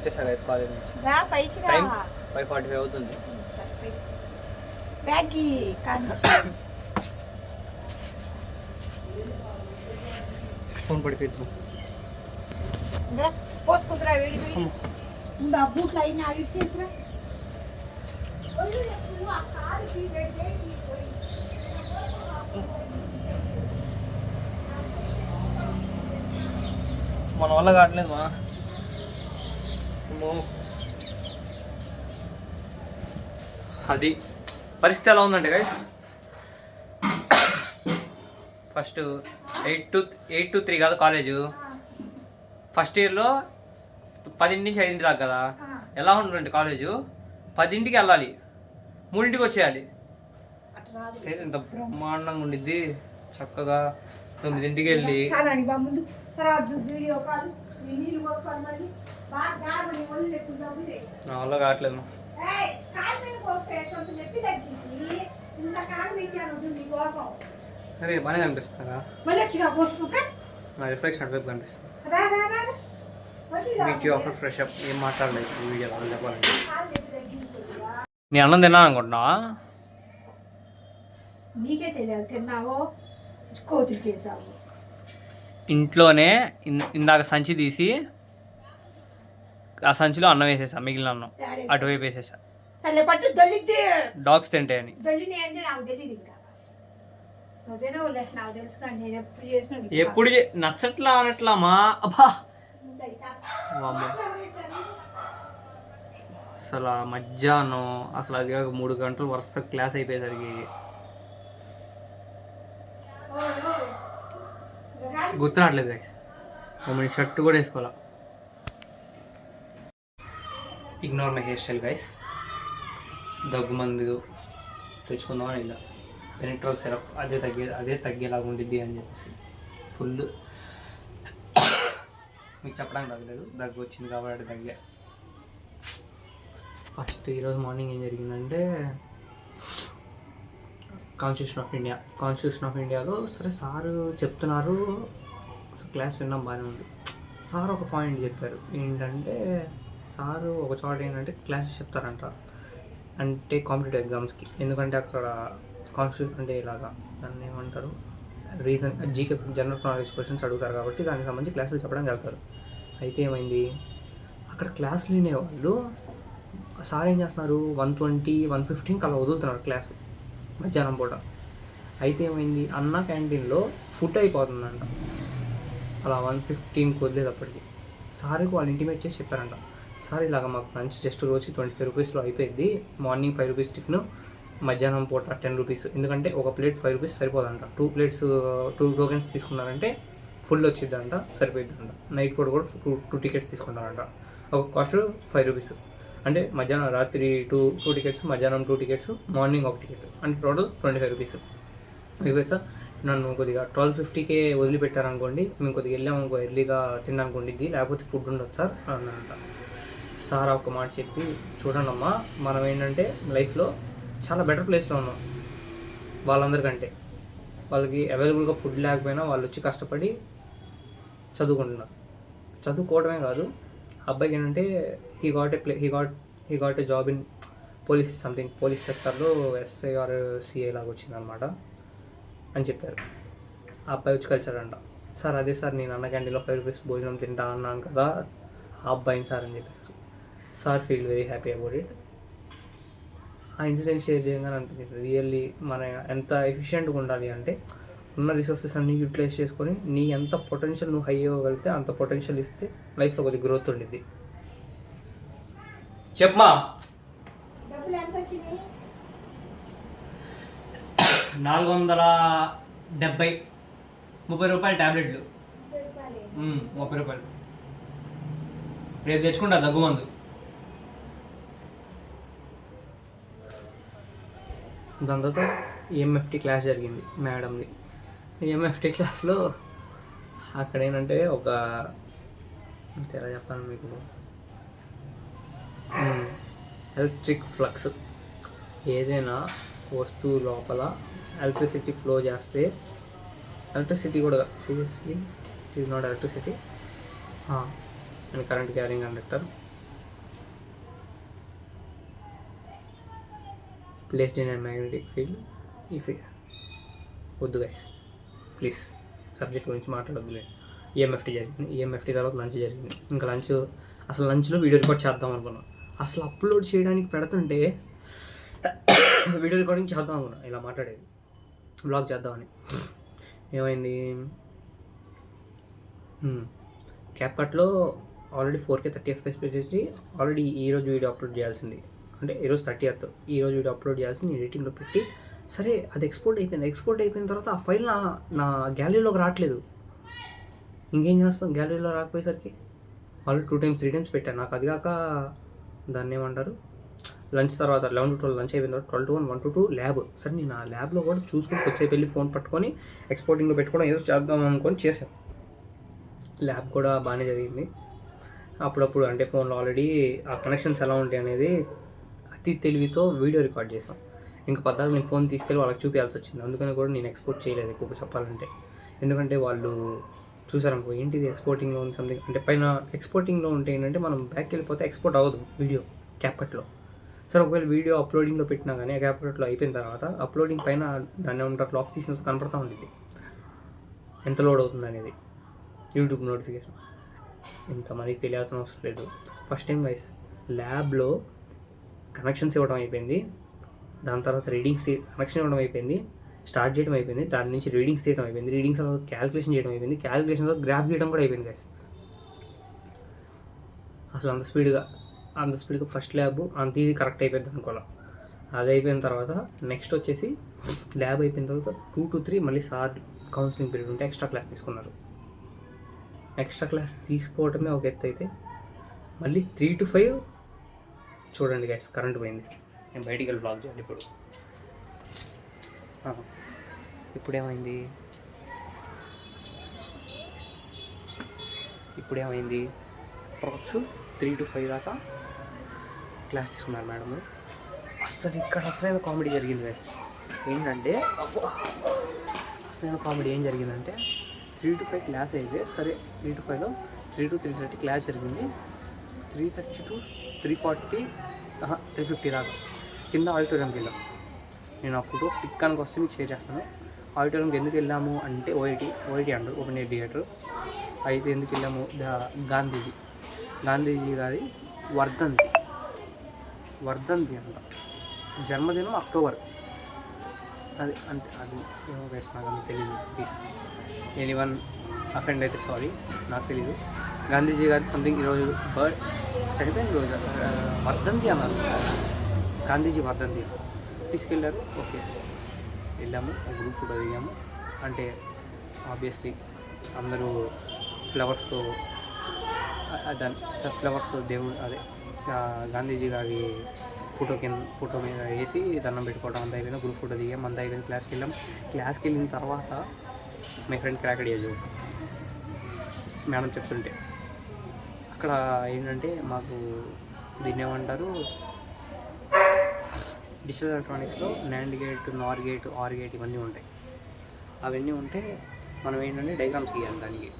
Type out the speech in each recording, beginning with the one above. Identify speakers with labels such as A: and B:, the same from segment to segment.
A: వచ్చేసా guys college నుంచి. Time 5:45 అవుతుంది. ఫోన్ పడిపోతుంది.
B: పోసుకుంటురా వేడి బూట్లు అయినా అడిగేసిరా.
A: మన వల్ల కావట్లేదు మా. అది పరిస్థితి ఎలా ఉందంటే గైస్, ఫస్ట్ 8 to 3 కాదు కాలేజు. ఫస్ట్ ఇయర్లో 10 నుంచి 5 దాకా కదా. ఎలా ఉంటుందంటే కాలేజు 10కి వెళ్ళాలి, 3కి వచ్చేయాలి. ఎంత బ్రహ్మాండంగా ఉండిద్ది. చక్కగా 9కి వెళ్ళి నా వల్ల కావట్లేదు. అరే బాగానే కనిపిస్తుందా? నా రిఫ్లెక్షన్ అటువైపు కనిపిస్తుంది. మీకు ఆఫర్ ఫ్రెష్ అప్ ఏం మాట్లాడలేదు ఈ వీడియోలో చెప్పాలంటే. నీ అన్నం తిన్నా అనుకుంటున్నావా?
B: నీకే తెలియదు తిన్నావో కోతిరికేసావు.
A: ఇంట్లోనే ఇందాక సంచి తీసి ఆ సంచిలో అన్నం వేసేసా, మిగిలిన అన్నం అటువైపు వేసేసా.
B: సరే పట్టు దొల్లిద్ది,
A: డాగ్స్ తింటాయని.
B: దొల్లిని అంటే నాకు తెలియదు. ఇంకా అదేనో నాకు తెలుసు కానీ నేను ఎప్పుడు చేసిన
A: ఎప్పుడు నచ్చట్లా అనట్లామా. అబ్బా అసలు మధ్యాహ్నం అసలు అది 3 గంటలు వరుస క్లాస్ అయిపోయేసరికి గుర్తురావట్లేదు గైస్. మమ్మల్ని షర్ట్ కూడా వేసుకోవాలా. Ignore my hair style guys. దగ్గు మందు తెచ్చుకుందామని ఇలా పెనిట్రోల్ సిరప్ అదే తగ్గేలాగా ఉండిద్ది అని చెప్పేసి ఫుల్ మీకు చెప్పడానికి తగ్గలేదు. దగ్గు వచ్చింది కాబట్టి తగ్గా. ఫస్ట్ ఈరోజు మార్నింగ్ ఏం జరిగిందంటే కాన్స్టిట్యూషన్ ఆఫ్ ఇండియాలో సరే సారు చెప్తున్నారు, క్లాస్ విన్నాం బాగానే ఉంది. సార్ ఒక పాయింట్ చెప్పారు ఏంటంటే, సారు ఒక చోట ఏంటంటే క్లాసెస్ చెప్తారంట అంటే కాంపిటేటివ్ ఎగ్జామ్స్కి. ఎందుకంటే అక్కడ కాన్స్టిట్యూషన్ అంటే ఇలాగా దాన్ని ఏమంటారు, జీకే జనరల్ నాలెడ్జ్ క్వశ్చన్స్ అడుగుతారు కాబట్టి దానికి సంబంధించి క్లాసులు చెప్పడానికి వెళ్తారు. అయితే ఏమైంది, అక్కడ క్లాసులు వినేవాళ్ళు సార్ ఏం చేస్తున్నారు 120, 115 అలా వదులుతున్నారు క్లాసు మధ్యాహ్నం పూట. అయితే ఏమైంది, అన్న క్యాంటీన్లో ఫుడ్ అయిపోతుందంట. అలా 115కి వదిలేటప్పటికి సార్కి వాళ్ళు ఇంటిమేట్ చేసి చెప్పారంట, సార్ ఇలాగ మాకు లంచ్ జస్ట్ రోజుకి 25 రూపీస్లో అయిపోయింది. మార్నింగ్ 5 రూపీస్ టిఫిన్, మధ్యాహ్నం పూట 10 రూపీస్. ఎందుకంటే ఒక ప్లేట్ 5 రూపీస్ సరిపోదంట. 2 టోకెన్స్ తీసుకున్నారంటే ఫుల్ వచ్చిద్దంట, సరిపోయిద్దంట. నైట్ పూట కూడా 2 టికెట్స్ తీసుకుంటారంట. ఒక కాస్ట్ 5 రూపీస్. అంటే మధ్యాహ్నం రాత్రి 2 టికెట్స్, మధ్యాహ్నం 2 టికెట్స్, మార్నింగ్ 1 టికెట్, అంటే టోటల్ 25 రూపీస్. అయిపోయి సార్ నన్ను కొద్దిగా 1250కే వదిలిపెట్టారనుకోండి, మేము కొద్దిగా వెళ్ళామనుకో ఎర్లీగా తినడానికి ఉండిద్ది, లేకపోతే ఫుడ్ ఉండదు సార్ అన్నారంట. సార్ ఒక మాట చెప్పి, చూడండి అమ్మా, మనం ఏంటంటే లైఫ్లో చాలా బెటర్ ప్లేస్లో ఉన్నాం వాళ్ళందరికంటే. వాళ్ళకి అవైలబుల్గా ఫుడ్ లేకపోయినా వాళ్ళు వచ్చి కష్టపడి చదువుకుంటున్నారు. చదువుకోవడమే కాదు, అబ్బాయికి ఏంటంటే he got a job in police సెక్టర్లో ఎస్ఐ ఆర్ సిఐ లాగా వచ్చిందనమాట అని చెప్పారు. ఆ అబ్బాయి వచ్చి కలిసారంట. సార్ అదే సార్ నేను అన్న క్యాంటీన్లో 5 రూపీస్ భోజనం తింటా అన్నాను కదా ఆ అబ్బాయిని సార్ అని చెప్పేసి. Sir feel very happy about it. ఆ ఇన్సిడెంట్ షేర్ చేయగానే అనిపించింది రియల్లీ మన ఎంత ఎఫిషియెంట్గా ఉండాలి అంటే, ఉన్న రిసోర్సెస్ అన్నీ యూటిలైజ్ చేసుకొని నీ ఎంత పొటెన్షియల్ నువ్వు హై అవ్వగలిగితే అంత పొటెన్షియల్ ఇస్తే లైఫ్లో కొద్దిగా గ్రోత్ ఉండిద్ది. చెప్పమా. 470 30 రూపాయలు ట్యాబ్లెట్లు, 30 రూపాయలు. రేపు తెచ్చుకుంటా దగ్గు మందు. దాని తర్వాత ఈఎంఎఫ్టీ క్లాస్ జరిగింది మేడంది. ఈఎంఎఫ్టీ క్లాస్లో అక్కడ ఏంటంటే ఒక ఎలా చెప్పాను మీకు, ఎలక్ట్రిక్ ఫ్లక్స్, ఏదైనా వస్తువు లోపల ఎలక్ట్రిసిటీ ఫ్లో చేస్తే, ఎలక్ట్రిసిటీ కూడా seriously it is not electricity and current carrying conductor. Placed in magnetic field ఈ ఫీల్డ్ వద్దు గైస్ ప్లీజ్, సబ్జెక్ట్ గురించి మాట్లాడొద్దులే. ఈఎంఎఫ్టీ జరిగింది, ఈఎంఎఫ్టీ తర్వాత లంచ్ జరిగింది. ఇంకా అసలు లంచ్లో వీడియో రికార్డ్ చేద్దాం అనుకున్నాం. అసలు అప్లోడ్ చేయడానికి పెడుతుంటే వీడియో రికార్డింగ్ చేద్దాం అనుకున్నాం, ఇలా మాట్లాడేది బ్లాగ్ చేద్దామని. ఏమైంది, క్యాప్కట్లో ఆల్రెడీ 4K 30 FPS పెట్టేసి ఆల్రెడీ ఈరోజు వీడియో అప్లోడ్ చేయాల్సింది, అంటే ఈరోజు 30th ఈరోజు వీడియో అప్లోడ్ చేయాల్సింది ఎడిటింగ్లో పెట్టి, సరే అది ఎక్స్పోర్ట్ అయిపోయిన తర్వాత ఆ ఫైల్ నా గ్యాలరీలోకి రావట్లేదు. ఇంకేం చేస్తాం, గ్యాలరీలో రాకపోయేసరికి ఆల్రెడీ 2 times 3 times పెట్టాను. నాకు అది కాక దాన్ని ఏమంటారు, లంచ్ తర్వాత 11 to 12 లంచ్ అయిపోయిన తర్వాత 12 to 1, 1 to 2 ల్యాబ్. సరే నేను ఆ ల్యాబ్లో కూడా చూసుకొని కొద్దిసేపు వెళ్ళి ఫోన్ పట్టుకొని ఎక్స్పోర్టింగ్లో పెట్టుకోవడం ఏదో చేద్దాం అనుకొని చేశాను. ల్యాబ్ కూడా బాగానే జరిగింది. అప్పుడప్పుడు అంటే ఫోన్లో ఆల్రెడీ ఆ కనెక్షన్స్ ఎలా ఉంటాయి అనేది అతి తెలివితో వీడియో రికార్డ్ చేసాం. ఇంకా పద్దాక నేను ఫోన్ తీసుకెళ్ళి వాళ్ళకి చూపించాల్సి వచ్చింది. అందుకని కూడా నేను ఎక్స్పోర్ట్ చేయలేదు ఎక్కువ చెప్పాలంటే. ఎందుకంటే వాళ్ళు చూసారనుకో ఏంటిది ఎక్స్పోర్టింగ్లో ఉంది సంథింగ్ అంటే, పైన ఎక్స్పోర్టింగ్లో ఉంటే ఏంటంటే మనం బ్యాక్కి వెళ్ళిపోతే ఎక్స్పోర్ట్ అవ్వదు వీడియో క్యాప్కట్లో. సరే ఒకవేళ వీడియో అప్లోడింగ్లో పెట్టినా కానీ క్యాప్కట్లో అయిపోయిన తర్వాత అప్లోడింగ్ పైన దాన్ని ఏమంటారు లాక్ తీసిన కనపడతా ఉంటుంది ఎంత లోడ్ అవుతుంది అనేది, యూట్యూబ్ నోటిఫికేషన్. ఇంతమందికి తెలియాల్సిన అవసరం లేదు. ఫస్ట్ టైం వైస్ ల్యాబ్లో కనెక్షన్స్ ఇవ్వడం అయిపోయింది, దాని తర్వాత కనెక్షన్ ఇవ్వడం అయిపోయింది, స్టార్ట్ చేయడం అయిపోయింది, దాని నుంచి రీడింగ్స్ చేయడం అయిపోయింది, రీడింగ్స్ తర్వాత క్యాలిక్యులేషన్ చేయడం అయిపోయింది, క్యాలిక్యులేషన్ తర్వాత గ్రాఫ్ గీయడం కూడా అయిపోయింది గైస్. అసలు అంత స్పీడ్గా ఫస్ట్ ల్యాబ్ అంత ఇది కరెక్ట్ అయిపోయింది అనుకోవాలి. అది అయిపోయిన తర్వాత నెక్స్ట్ వచ్చేసి ల్యాబ్ అయిపోయిన తర్వాత 2 to 3 మళ్ళీ సార్ కౌన్సిలింగ్ పీరియడ్ ఉంటే ఎక్స్ట్రా క్లాస్ తీసుకున్నారు. ఎక్స్ట్రా క్లాస్ తీసుకోవడమే ఒక ఎత్తు అయితే, మళ్ళీ 3 to 5 చూడండి గైస్ కరెంట్ పోయింది. నేను బయటికి వెళ్ళి బ్లాగ్ చేయాలి ఇప్పుడేమైంది అప్రాక్స్ 3 to 5 దాకా క్లాస్ తీసుకున్నారు మేడము. అసలు ఇక్కడ అసలైన కామెడీ జరిగింది గైస్. ఏంటంటే అసలైన కామెడీ ఏం జరిగిందంటే 3 to 5 క్లాస్ అయితే సరే, 3 to 5లో 3 to 3:30 క్లాస్ జరిగింది. 3:30 to 3:40 3:50 దాకా కింద ఆడిటోరియంకి వెళ్ళాం. నేను ఆ ఫోటో టిక్కానికి వస్తే మీకు షేర్ చేస్తాను. ఆడిటోరియంకి ఎందుకు వెళ్ళాము అంటే ఓఐటీ అంటారు, ఓపెన్ ఎయిర్ థియేటర్. అయితే ఎందుకు వెళ్ళాము, గాంధీజీ గారి వర్ధంతి అంట, జన్మదినం October. అది అంటే అది ఏమో వేసిన నాకు తెలియదు, ప్లీజ్ ఎనీవన్ అఫెండ్ అయితే సారీ, నాకు తెలీదు. గాంధీజీ గారి సంథింగ్ ఈరోజు చనిపోయిన రోజు వర్ధంతి అన్నారు, గాంధీజీ వర్ధంతి తీసుకెళ్ళారు. ఓకే వెళ్ళాము, గ్రూప్ ఫోటో దిగాము. అంటే ఆబ్వియస్లీ అందరూ ఫ్లవర్స్తో దేవుడు అదే గాంధీజీ గారి ఫోటో మీద వేసి దండం పెట్టుకోవడం అంతా అయిపోయినా గ్రూప్ ఫోటో దిగాం, అంతా అయిపోయింది. క్లాస్కి వెళ్ళిన తర్వాత మై ఫ్రెండ్ క్రాకెడ్ ఏజ్ మేడం చెప్తుంటే అక్కడ ఏంటంటే మాకు దీన్ని ఏమంటారు, డిజిటల్ ఎలక్ట్రానిక్స్లో NAND gate, NOR gate, OR gate ఇవన్నీ ఉంటాయి. అవన్నీ ఉంటే మనం ఏంటంటే డయాగ్రామ్స్ గీయాలి దానికి.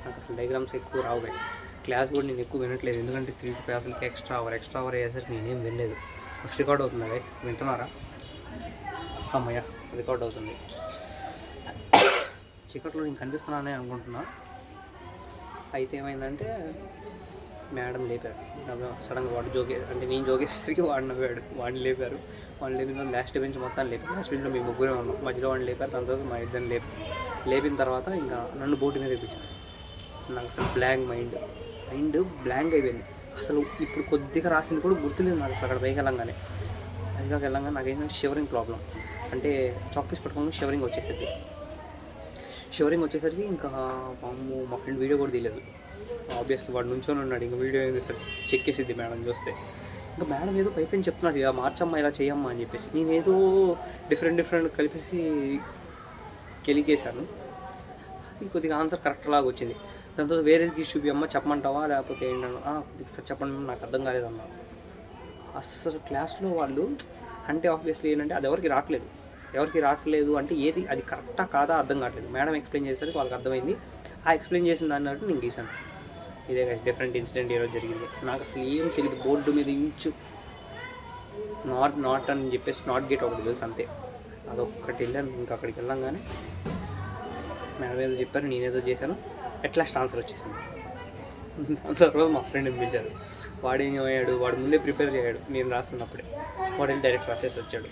A: నాకు అసలు డయాగ్రామ్స్ ఎక్కువ రావు గైస్. క్లాస్ కూడా నేను ఎక్కువ వినట్లేదు, ఎందుకంటే 3 to 5 అసలుకి ఎక్స్ట్రా అవర్ అయ్యేసరికి నేనేం వినలేదు. ఫస్ట్ రికార్డ్ అవుతుందా గైస్, వింటున్నారా? అమ్మయ్య రికార్డ్ అవుతుంది. చీకట్లో నేను కనిపిస్తున్నానే అనుకుంటున్నా. అయితే ఏమైందంటే మేడం లేపారు సడన్గా, వాడు అంటే నేను జోగేసరికి వాడిని లేపారు. లేపిన లాస్ట్ బెంచ్ మొత్తం లేపారు. లాస్ట్ బెంచ్లో మేము ముగ్గురే ఉన్నాం, మధ్యలో వాడిని లేపారు. దాని తర్వాత మా ఇద్దరిని లేపిన తర్వాత ఇంకా నన్ను బోర్డు మీద తెప్పించారు. నాకు అసలు మైండ్ బ్లాంక్ అయిపోయింది. అసలు ఇప్పుడు కొద్దిగా రాసింది కూడా గుర్తులేదు నాకు అసలు. అక్కడ పైకి వెళ్ళంగానే నాకు ఏంటంటే షివరింగ్ ప్రాబ్లం, అంటే చాక్ పీస్ పట్టుకోగానే షివరింగ్ వచ్చేసరికి ఇంకా మా ఫ్రెండ్ వీడియో కూడా తీయలేదు. ఆబ్వియస్లీ వాడు నుంచొని ఉన్నాడు, ఇంకా వీడియో ఏం చేస్తాడు, చెక్ చేసిద్ది మేడం చూస్తే. ఇంకా మేడం ఏదో పైపైన చెప్తున్నారు, ఇలా మార్చమ్మా ఇలా చేయమ్మా అని చెప్పేసి. నేనేదో డిఫరెంట్ కలిపేసి కెలికేశాను. అది కొద్దిగా ఆన్సర్ కరెక్ట్ లాగా వచ్చింది. దాని తర్వాత వేరేది తీసి చూపియమ్మా చెప్పమంటావా లేకపోతే ఏంటన్నా కొద్దిగా చెప్పండి, నాకు అర్థం కాలేదన్నా. అస్సలు క్లాస్లో వాళ్ళు అంటే ఆబ్వియస్లీ ఏంటంటే అది ఎవరికి రావట్లేదు అంటే ఏది అది కరెక్టా కాదా అర్థం కావట్లేదు. మేడం ఎక్స్ప్లెయిన్ చేసేసరికి వాళ్ళకి అర్థమైంది. ఆ ఎక్స్ప్లెయిన్ చేసిన దాన్ని అన్నట్టు నేను గీసాను. ఇదే డిఫరెంట్ ఇన్సిడెంట్ ఈరోజు జరిగింది. నాకు అసలు ఏం తెలియదు, బోర్డు మీద ఇంచు నాట్ అని చెప్పేసి నాట్ గేట్ ఒకటి తెలుసు అంతే. అదొక్కటి వెళ్ళాను. ఇంకా అక్కడికి వెళ్ళంగానే మేడం ఏదో చెప్పారు, నేనేదో చేశాను, ఎట్లాస్ట్ ఆన్సర్ వచ్చేసింది. దాని తర్వాత మా ఫ్రెండ్ని పిలిచారు. వాడు ఏం అయ్యాడు, వాడు ముందే ప్రిపేర్ చేయాడు నేను రాస్తున్నప్పుడే. వాడు వెళ్ళి డైరెక్ట్ రాసేసి వచ్చాడు.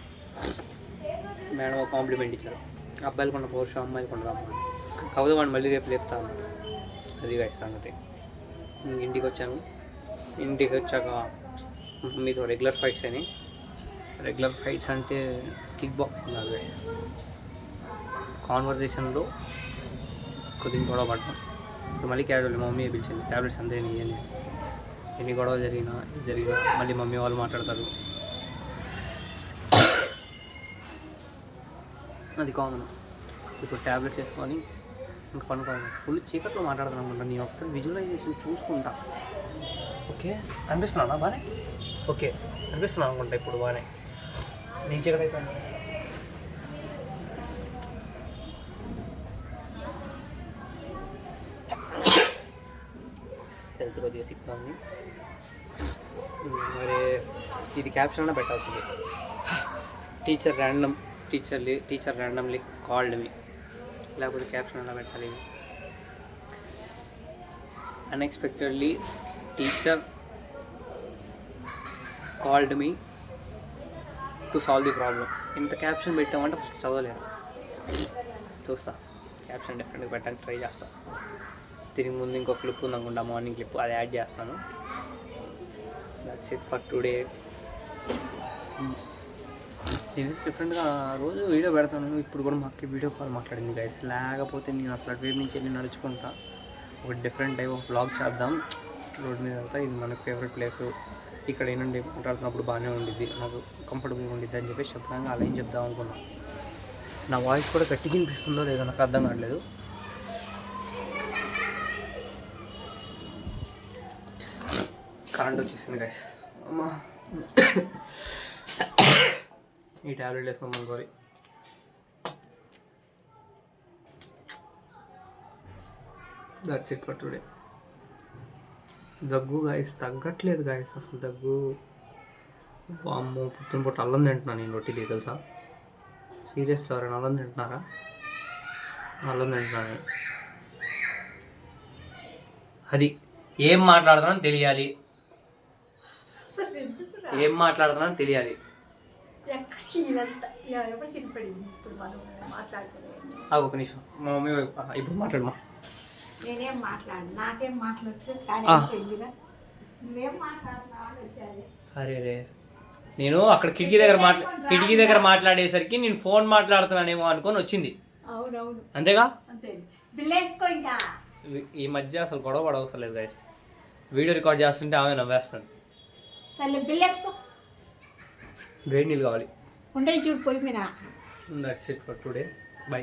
A: మేడం ఒక కాంప్లిమెంట్ ఇచ్చారు, అబ్బాయిలు కొన్న పౌరుషం అమ్మాయిలు కొన్న రమ్మని. కాకపోతే వాడు మళ్ళీ రేపు లేపుతాను. అది గాయ సంగతి. ఇంటికి వచ్చాను. ఇంటికి వచ్చాక మీతో రెగ్యులర్ ఫైట్స్ అని. రెగ్యులర్ ఫైట్స్ అంటే కిక్ బాక్సింగ్ కాదు గైస్. కాన్వర్జేషన్లో కొద్దిగా గొడవ పడ్డాం. ఇప్పుడు మళ్ళీ క్యాజువల్ మా మమ్మీ పిలిచింది, ట్యాబ్లెట్స్ అంతే ఇవన్నీ. ఎన్ని గొడవ జరిగినా మళ్ళీ మమ్మీ వాళ్ళు మాట్లాడతారు, అది కామన్. ఇప్పుడు ట్యాబ్లెట్స్ వేసుకొని ఇంకా పనుకోవాలి. ఫుల్ చీకట్లో మాట్లాడుతున్నాను అనుకుంటా. నేను ఒకసారి విజువలైజేషన్ చూసుకుంటా. ఓకే అనిపిస్తున్నానా బాగానే? ఓకే అనిపిస్తున్నాను అనుకుంటా ఇప్పుడు బాగానే. నేను చీకటి అయిపోయాను. హెల్త్ కొద్దిగా సిక్గా ఉంది. మరి ఇది క్యాప్షన్ అన్నా పెట్టాల్సింది. టీచర్ ర్యాండమ్లీ కాల్డ్ మీ, లేకపోతే క్యాప్షన్ అన్నా పెట్టాలి. Unexpectedly teacher called me to solve the problem. ఇంత క్యాప్షన్ పెట్టామంటే ఫస్ట్ చదవలేరు. చూస్తా క్యాప్షన్ డెఫినెట్గా పెట్టడానికి ట్రై చేస్తా. తిరిగి ముందు ఇంకో క్లిప్ ఉందనుకుంటా, మార్నింగ్ క్లిప్, అది యాడ్ చేస్తాను. That's it for today. నేను డిఫరెంట్గా రోజు వీడియో పెడతాను. ఇప్పుడు కూడా మాకు వీడియో కాల్ మాట్లాడింది గైస్. లేకపోతే నేను అసలు అటు నుంచి వెళ్ళి నడుచుకుంటా ఒక డిఫరెంట్ టైప్ ఆఫ్ వ్లాగ్ చేద్దాం. రోడ్ మీద వెళ్తా, ఇది మనకు ఫేవరెట్ ప్లేసు, ఇక్కడ ఏంటంటే మాట్లాడుతున్నప్పుడు బాగానే ఉండిద్ది, నాకు కంఫర్టబుల్గా ఉండిద్ది అని చెప్పేసి చెప్పడానికి అలా ఏం చెప్దాం అనుకున్నాను. నా వాయిస్ కూడా గట్టిగా వినిపిస్తుందో లేదో నాకు అర్థం కావట్లేదు. కరెంట్ వచ్చేసింది గైస్. అమ్మా ఈ ట్యాబ్లెట్ వేసుకున్నాం అనుకోవాలి. That's it for today. దగ్గు గాయస్ తగ్గట్లేదు గాయస్ అసలు. దగ్గు అమ్మో, పుట్టిన పూట అల్లం తింటున్నాను నేను. రొట్టి తెలుసా? సీరియస్గా ఎవరైనా అల్లం తింటున్నారా? అల్లం తింటున్నాను. అది ఏం మాట్లాడుతున్నాను తెలియాలి, ఏం మాట్లాడుతున్నాను తెలియాలి. ఒక నిమిషం మా మమ్మీ ఇప్పుడు మాట్లాడమా.
B: నేనేం మాట్లాడు, నాకేం మాట్లాడచ్చు.
A: అరే రే, నేను అక్కడ కిటికీ దగ్గర మాట్లాడేసరికి నేను ఫోన్ మాట్లాడుతున్నానేమో అనుకొని వచ్చింది.
B: అవునవును
A: అంతేగా.
B: ఇంకా
A: ఈ మధ్య అసలు గొడవ పడవసరం లేదు గైస్. వీడియో రికార్డ్ చేస్తుంటే ఆమె నవ్వేస్తాను.
B: వేడి
A: నీళ్ళు కావాలి.
B: ఉండే చూడు పోయి మీద.
A: That's it for today. By.